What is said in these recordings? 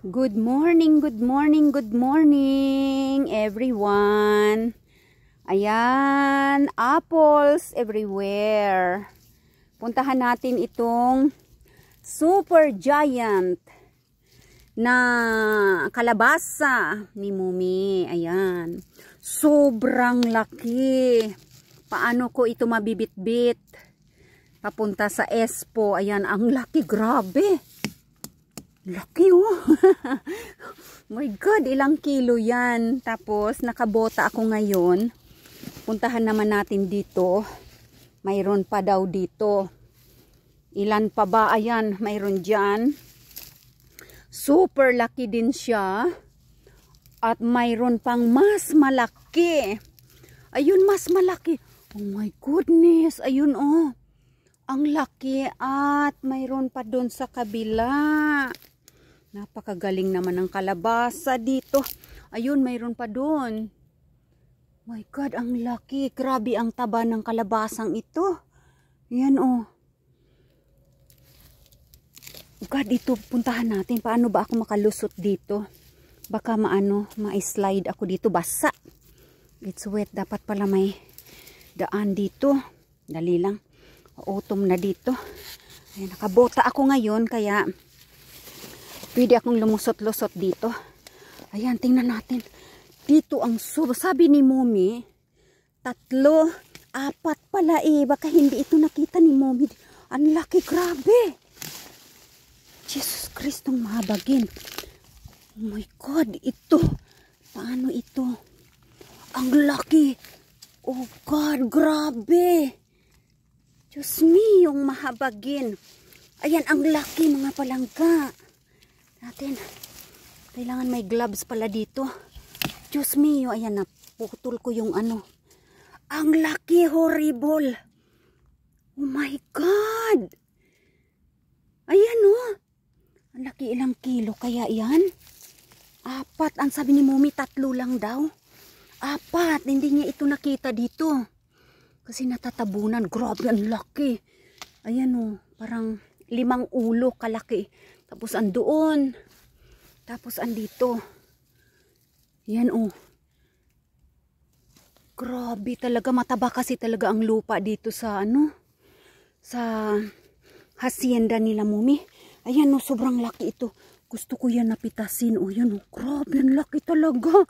Good morning, good morning, good morning, everyone. Ayan, apples everywhere. Puntahan natin itong super giant na kalabasa ni Mumi. Ayan, sobrang laki. Paano ko ito mabibitbit? Papunta sa Expo. Ayan, ang laki, grabe. Laki oh. My God, ilang kilo yan. Tapos nakabota ako ngayon. Puntahan naman natin dito. Mayroon pa daw dito. Ilan pa ba? Ayan, mayroon dyan. Super laki din siya. At mayroon pang mas malaki. Ayun, mas malaki. Oh my goodness. Ayun oh. Ang laki at mayroon pa doon sa kabila. Napakagaling naman ng kalabasa dito. Ayun, mayroon pa doon. My God, ang laki. Grabe ang taba ng kalabasang ito. Yan oh. God, ito puntahan natin. Paano ba ako makalusot dito? Baka ma-slide ako dito. Basa. It's wet. Dapat pala may daan dito. Dali lang. Autumn na dito. Ayan, nakabota ako ngayon kaya pwede akong lumusot-lusot dito. Ayan, tingnan natin. Dito ang sabi ni Mumi, 3, 4 pala eh. Baka hindi ito nakita ni Mumi. Ang laki, grabe. Jesus Kristong mahabagin. Oh my God, ito. Paano ito? Ang laki. Oh God, grabe. Diyos me, yung mahabagin. Ayan, ang laki mga palangga. Natin. Kailangan may gloves pala dito. Diyos me, ayan, naputol ko yung ano. Ang laki, horrible. Oh my God. Ayan oh. Ang laki, ilang kilo kaya yan? 4. Ang sabi ni Mumi, 3 lang daw. 4. Hindi niya ito nakita dito. Kasi natatabunan. Grabe, ang laki. Ayan o. Parang 5 ulo kalaki. Tapos andoon. Tapos andito. Ayan o. Grabe talaga. Mataba kasi talaga ang lupa dito sa sa hacienda nila Mumi. Ayan o. Sobrang laki ito. Gusto ko yan napitasin. O yan o. Grabe, ang laki talaga.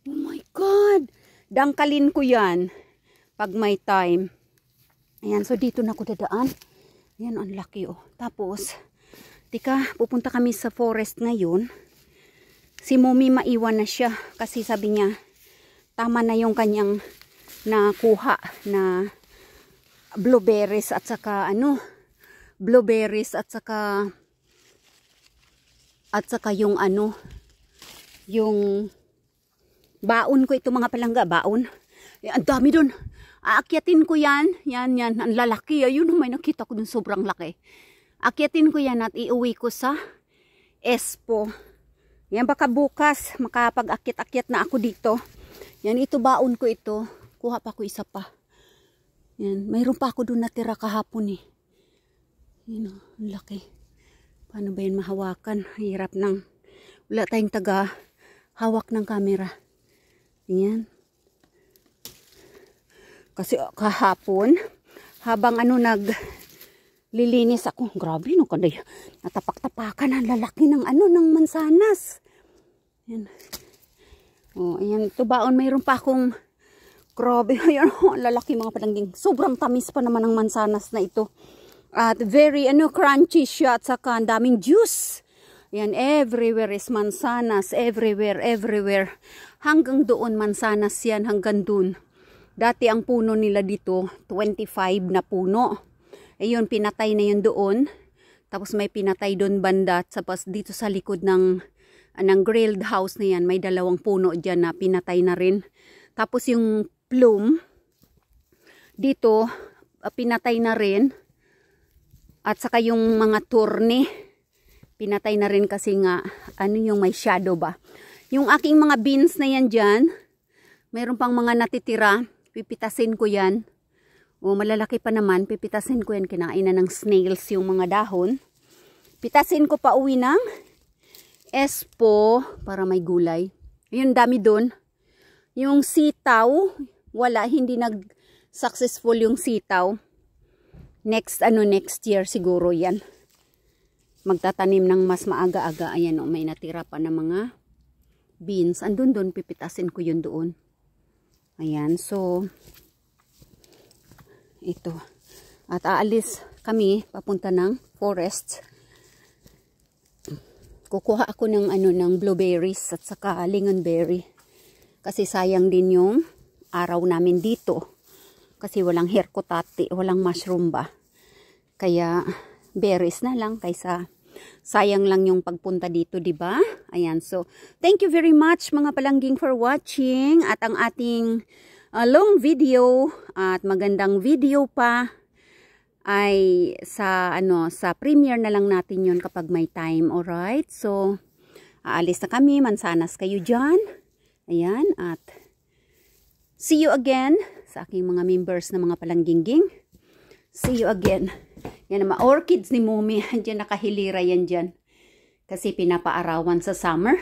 Oh my God. Dangkalin ko yan. Pag may time. Ayan, so dito na ako dadaan. Ayan, ang laki oh. Tapos, pupunta kami sa forest ngayon. Si Mumi maiwan na siya. Kasi sabi niya, tama na yung kanyang nakuha na blueberries at saka blueberries at saka yung yung baon ko ito mga palangga, baon. Ang dami dun. Aakyatin ko yan. Yan. Ang lalaki. Ayun, may nakita ko dun sobrang laki. Aakyatin ko yan at iuwi ko sa Expo. Yan, baka bukas makapag-akyat-akyat na ako dito. Yan, ito baon ko ito. Kuha pa ko isa pa. Yan, mayroon pa ako dun natira kahapon eh. Yan o, ang laki. Paano ba yan mahawakan? Hirap nang wala tayong hawak ng camera. Yan. Kasi kahapon, habang naglilinis ako, grabe no, kanday, natapak-tapakan ang lalaki ng ng mansanas. Yan. Oh, ayan, ito baon, mayroon pa akong, grabe, ayan, lalaki mga palangging. Sobrang tamis pa naman ng mansanas na ito. At very, crunchy siya, at saka ang daming juice. Ayan, everywhere is mansanas, everywhere. Hanggang doon mansanas yan, hanggang doon. Dati ang puno nila dito, 25 na puno. Ayun, pinatay na yun doon. Tapos may pinatay doon banda. Tapos dito sa likod ng grilled house na yan, may 2 puno dyan na pinatay na rin. Tapos yung plume, dito, pinatay na rin. At saka yung mga turni, pinatay na rin kasi nga, yung may shadow ba. Yung aking mga beans na yan dyan, mayroon pang mga natitira. Pipitasin ko yan. O malalaki pa naman. Pipitasin ko yan. Kinain na ng snails yung mga dahon. Pitasin ko pa uwi ng espo para may gulay. Yun, dami doon. Yung sitaw, wala, hindi nag-successful yung sitaw. Next year siguro yan. Magtatanim ng mas maaga-aga. Ayan o, may natira pa na mga beans. Andun doon, pipitasin ko yun doon. Ayan, so, ito. At aalis kami, papunta ng forest. Kukuha ako ng ng blueberries at saka lingonberry. Kasi sayang din yung araw namin dito. Kasi walang herkotati, walang mushroom ba. Kaya berries na lang kaysa sayang lang yung pagpunta dito, 'di ba? Ayan, so thank you very much mga palangging for watching at ang ating long video at magandang video pa ay sa sa premiere na lang natin 'yon kapag may time. All right? So aalis na kami, mansanas kayo diyan. Ayan, at see you again sa aking mga members na mga palangging. See you again. Yan ang mga orchids ni Mumi. Diyan nakahilira yan dyan. Kasi pinapaarawan sa summer.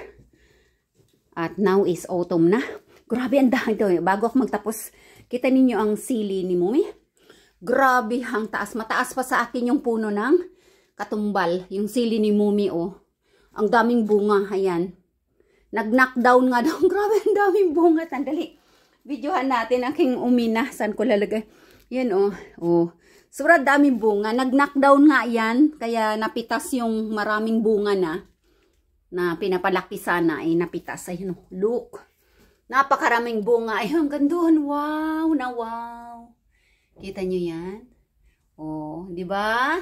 At now is autumn na. Grabe ang dahil daw. Bago ako magtapos, kita ninyo ang sili ni Mumi. Grabe ang taas. Mataas pa sa akin yung puno ng katumbal. Yung sili ni Mumi, oh. Ang daming bunga. Ayan. Nag-knockdown nga daw. Grabe ang daming bunga. Tandali. Videohan natin aking umina. Saan ko lalagay? Yan, oh. Oh. Sobrang daming bunga. Nag-knockdown nga yan. Kaya napitas yung maraming bunga na pinapalaki sana. Ay napitas. Ayun, look. Napakaraming bunga. Ay hanggang doon. Wow na wow. Kita nyo yan? Oh, di ba?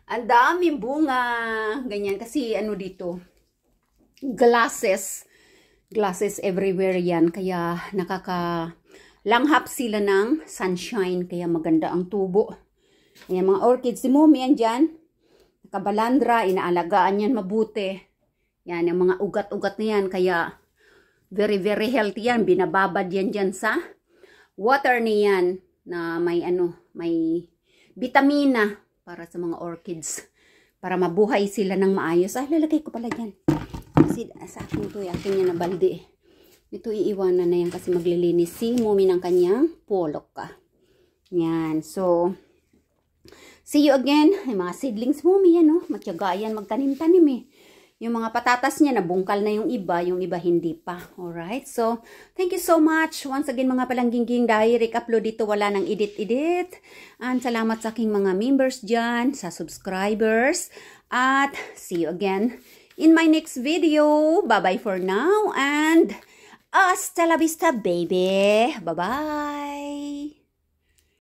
Ang daming bunga. Ganyan. Kasi dito. Glasses. Glasses everywhere yan. Kaya langhap sila ng sunshine, kaya maganda ang tubo. Ayan, mga orchids si Mumi, yan dyan. Nakabalandra, inaalagaan yan mabuti. Yan, yung mga ugat-ugat na yan, kaya very, very healthy yan. Binababad yan dyan sa water niyan na may may vitamina para sa mga orchids. Para mabuhay sila ng maayos. Ay, lalagay ko pala dyan. Kasi sa akin ito, akin yan na balde. Ito iiwanan na yan kasi maglilinis si Mumi ng kanyang polok. Yan. So, see you again. Ay, mga seedlings Mumi yan, oh. Matyaga yan magtanim-tanim eh. Yung mga patatas niya, nabungkal na yung iba hindi pa. Alright? So, thank you so much. Once again, mga palangging, direct upload dito. Wala nang edit-edit. And salamat sa aking mga members dyan, sa subscribers. At see you again in my next video. Bye-bye for now. And hasta la vista, baby. Bye-bye.